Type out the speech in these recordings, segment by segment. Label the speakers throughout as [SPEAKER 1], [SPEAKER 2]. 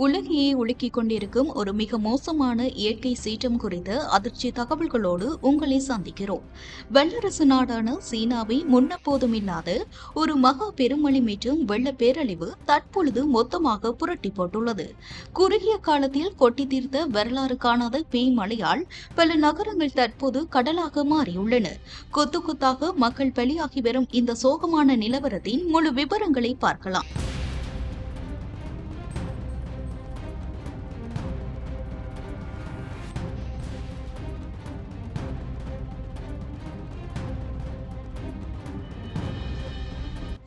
[SPEAKER 1] உலகையே உலுக்கிக் கொண்டிருக்கும் ஒரு மிக மோசமான இயற்கை சீற்றம் குறித்த அதிர்ச்சி தகவல்களோடு உங்களை சந்திக்கிறோம். வல்லரசு நாடான சீனாவை முன்னெப்போதும் இல்லாத ஒரு மகா பெருமழை மற்றும் வெள்ள பேரழிவு தற்பொழுது மொத்தமாக புரட்டி போட்டுள்ளது. குறுகிய காலத்தில் கொட்டி தீர்த்த வரலாறு காணாத பேய் மழையால் பல நகரங்கள் தற்போது கடலாக மாறியுள்ளன. கொத்து கொத்தாக மக்கள் பலியாகி வரும் இந்த சோகமான நிலவரத்தின் முழு விவரங்களை பார்க்கலாம்.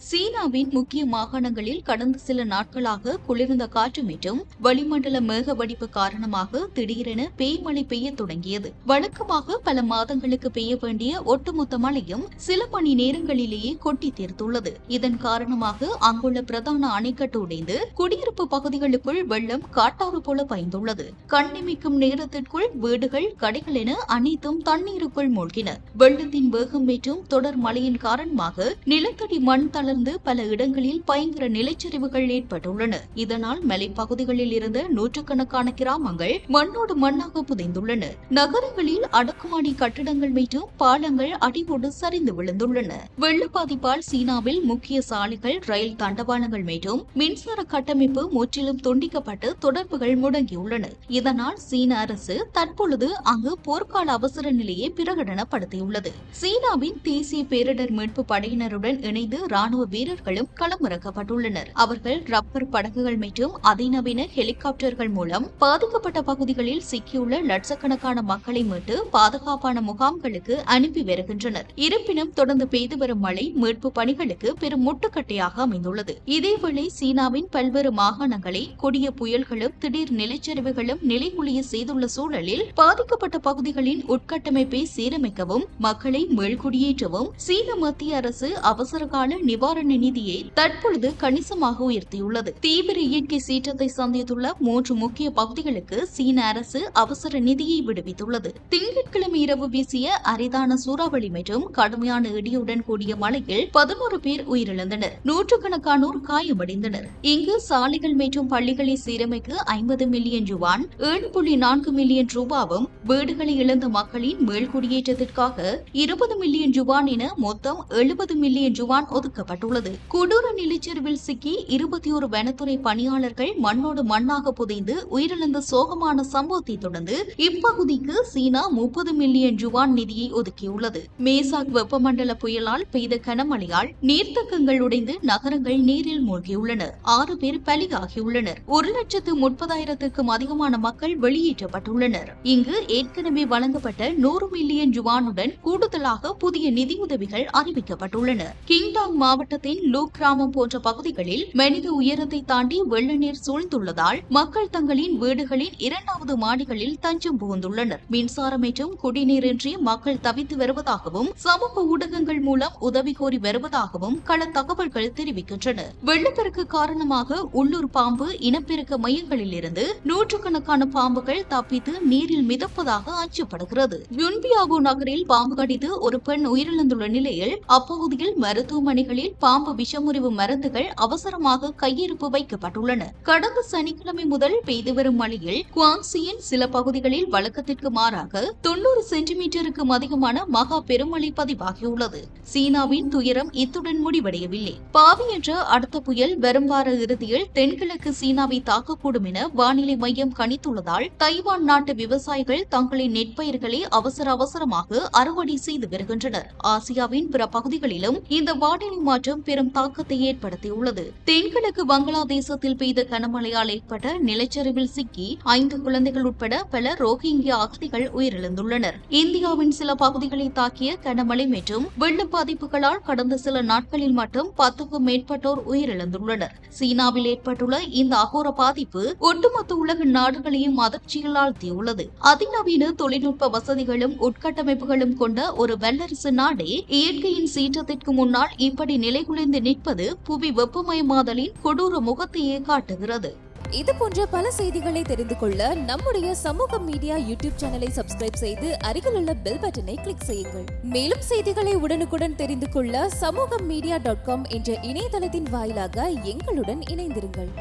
[SPEAKER 1] சீனாவின் முக்கிய மாகாணங்களில் கடந்த சில நாட்களாக குளிர்ந்த காற்று மற்றும் வளிமண்டல மேக வடிப்பு காரணமாக திடீரென பேய்மழை பெய்ய தொடங்கியது. வழக்கமாக பல மாதங்களுக்கு பெய்ய வேண்டிய ஒட்டுமொத்த மழையும் சில மணி நேரங்களிலேயே கொட்டி தீர்த்துள்ளது. இதன் காரணமாக அங்குள்ள பிரதான அணைக்கட்டு உடைந்து குடியிருப்பு பகுதிகளுக்குள் வெள்ளம் காட்டாறு போல பாய்ந்துள்ளது. கண்ணிமிக்கும் நேரத்திற்குள் வீடுகள், கடைகள் என அனைத்தும் தண்ணீருக்குள் மூழ்கின. வெள்ளத்தின் வேகம் மற்றும் தொடர் மழையின் காரணமாக நிலத்தடி மண் தளர்ந்து பல இடங்களில் பயங்கர நிலச்சரிவுகள் ஏற்பட்டுள்ளன. இதனால் மலைப்பகுதிகளில் இருந்த நூற்றுக்கணக்கான கிராமங்கள் மண்ணோடு மண்ணாக புதைந்துள்ளன. நகரங்களில் அடுக்குமாடி கட்டிடங்கள் மற்றும் பாலங்கள் அடிவோடு சரிந்து விழுந்துள்ளன. வெள்ள பாதிப்பால் சீனாவில் முக்கிய சாலைகள், ரயில் தண்டவாளங்கள் மற்றும் மின்சார கட்டமைப்பு முற்றிலும் துண்டிக்கப்பட்டு தொடர்புகள் முடங்கியுள்ளன. இதனால் சீன அரசு தற்பொழுது அங்கு போர்க்கால அவசர நிலையை பிரகடனப்படுத்தியுள்ளது. சீனாவின் தேசிய பேரிடர் மீட்பு படையினருடன் இணைந்து ராணுவ வீரர்களும் களமிறக்கப்பட்டுள்ளனர். அவர்கள் ரப்பர் படகுகள் மற்றும் அதிநவீன ஹெலிகாப்டர்கள் மூலம் பாதிக்கப்பட்ட பகுதிகளில் சிக்கியுள்ள லட்சக்கணக்கான மக்களை மீட்டு பாதுகாப்பான முகாம்களுக்கு அனுப்பி வருகின்றனர். இருப்பினும் தொடர்ந்து பெய்து வரும் மழை மீட்பு பணிகளுக்கு பெரும் முட்டுக்கட்டையாக அமைந்துள்ளது. இதேவேளை சீனாவின் பல்வேறு மாகாணங்களை கொடிய புயல்களும் திடீர் நிலச்சரிவுகளும் நிலைகுலிய செய்துள்ள சூழலில் பாதிக்கப்பட்ட பகுதிகளின் உட்கட்டமைப்பை சீரமைக்கவும் மக்களை மீள்குடியேற்றவும் சீன மத்திய அரசு அவசரகால நிவாரண நிதியை தற்பொழுது கணிசமாக உயர்த்தியுள்ளது. தீவிர இயற்கை சீற்றத்தை சந்தித்துள்ள 3 முக்கிய பகுதிகளுக்கு சீன அரசு அவசர நிதியை விடுவித்துள்ளது. திங்கட்கிழமை இரவு வீசிய அரிதான சூறாவளி மற்றும் கடுமையான இடியுடன் கூடிய மழையில் 11 பேர் உயிரிழந்தனர். நூற்றுக்கணக்கானோர் காயமடைந்தனர். இங்கு சாலைகள் மற்றும் பள்ளிகளை சீரமைக்க 50 மில்லியன் யுவான், 7.4 மில்லியன் ரூபாவும், வீடுகளை இழந்த மக்களின் மேல்குடியேற்றத்திற்காக 20 மில்லியன் யுவான் என மொத்தம் 70 மில்லியன் யுவான் ஒதுக்கப்பட்டுள்ளது. கொடூர நிலச்சரிவில் சிக்கி 21 வனத்துறை பணியாளர்கள் மண்ணோடு மண்ணாக புதைந்து உயிரிழந்த சோகமான சம்பவத்தை தொடர்ந்து இப்பகுதிக்கு சீனா 30 மில்லியன் யுவான் நிதியை ஒதுக்கியுள்ளது. மேசாக் வெப்பமண்டல புயலால் பெய்த கனமழையால் நீர்த்தக்கங்கள் உடைந்து நகரங்கள் நீரில் மூழ்கியுள்ளன. 6 பேர் பலியாகியுள்ளனர். 1,30,000க்கும் அதிகமான மக்கள் வெளியேற்றப்பட்டுள்ளனர். இங்கு ஏற்கனவே வழங்கப்பட்ட 100 மில்லியன் யுவானுடன் கூடுதலாக புதிய நிதியுதவிகள் அறிவிக்கப்பட்டுள்ளன. கிங்டாங் மாவட்டத்தின் லூக் கிராமம் போன்ற பகுதிகளில் மனித உயரத்தை தாண்டி வெள்ள நீர் சூழ்ந்துள்ளதால் மக்கள் தங்களின் வீடுகளின் 2வது மாடிகளில் தஞ்சம் புகுந்துள்ளனர். மின்சாரம் மற்றும் குடிநீரின்றி மக்கள் தவித்து வருவதாகவும் சமூக ஊடகங்கள் மூலம் உதவி கோரி வருவதாகவும் கள தகவல்கள் தெரிவிக்கின்றன. வெள்ளப்பெருக்கு காரணமாக உள்ளூர் பாம்பு இனப்பெருக்க மையங்களில் இருந்து நூற்றுக்கணக்கான பாம்புகள் தப்பித்து நீரில் மிதப்பதாக அச்சப்படுகிறது. யுன்பியாகோ நகரில் பாம்பு கடித்து ஒரு பெண் உயிரிழந்துள்ள நிலையில் அப்பகுதியில் மருத்துவமனைகளில் பாம்பு விஷமுறிவு மருந்துகள் அவசரமாக கையிருப்பு வைக்கப்பட்டுள்ளன. கடந்த சனிக்கிழமை முதல் பெய்து வரும் மழையில் குவாங்சியின் சில பகுதிகளில் வழக்கத்திற்கு மாறாக 90 சென்டிமீட்டருக்கும் அதிகமான மகா பெருமழை பதிவாகியுள்ளது. சீனாவின் துயரம் இத்துடன் முடிவடையவில்லை. பாவி என்ற அடுத்த புயல் வரும் வார இறுதியில் தென்கிழக்கு சீனாவை தாக்கக்கூடும் என வானிலை மையம் கணித்துள்ளதால் தைவான் நாட்டு விவசாயிகள் தங்களின் நெற்பயிர்களை அவசரமாக அறுவடை செய்து வருகின்றனர். ஆசியாவின் பிற பகுதிகளிலும் இந்த வானிலை மாற்றம் பெரும் தாக்கத்தை ஏற்படுத்தியுள்ளது. தென்கிழக்கு வங்களாதேசத்தில் பெய்த கனமழையால் ஏற்பட்ட நிலச்சரிவில் சிக்கி 5 குழந்தைகள் உட்பட பல ரோஹிங்கியா அகதிகள் உயிரிழந்துள்ளனர். இந்தியாவின் சில பகுதிகளை தாக்கிய கனமழை மற்றும் வெள்ள பாதிப்புகளால் கடந்த சில நாட்களில் மட்டும் 10க்கும் மேற்பட்டோர் உயிரிழந்துள்ளனர். சீனாவில் ஏற்பட்டுள்ள இந்த அகோர பாதிப்பு ஒட்டுமொத்த உலக நாடுகளையும் அதிர்ச்சியில் ஆழ்த்தியுள்ளது. அதிநவீன தொழில்நுட்ப வசதிகளும் உட்கட்டமைப்புகளும் கொண்ட ஒரு வல்லரசு நாடே இயற்கையின் சீற்றத்திற்கு முன்னால் இப்படி நிலைகுலைந்து நிற்பது புவி வெப்பமயமாதலின் கொடூர முகத்தையே காட்டுகிறது.
[SPEAKER 2] இது போன்ற பல செய்திகளை தெரிந்து கொள்ள நம்முடைய சமூக மீடியா யூடியூப் சேனலை சப்ஸ்கிரைப் செய்து அருகில் உள்ள பெல் பட்டனை கிளிக் செய்யுங்கள். மேலும் செய்திகளை உடனுக்குடன் தெரிந்து கொள்ள சமூகமீடியா.com என்ற இணையதளத்தின் வாயிலாக எங்களுடன் இணைந்திருங்கள்.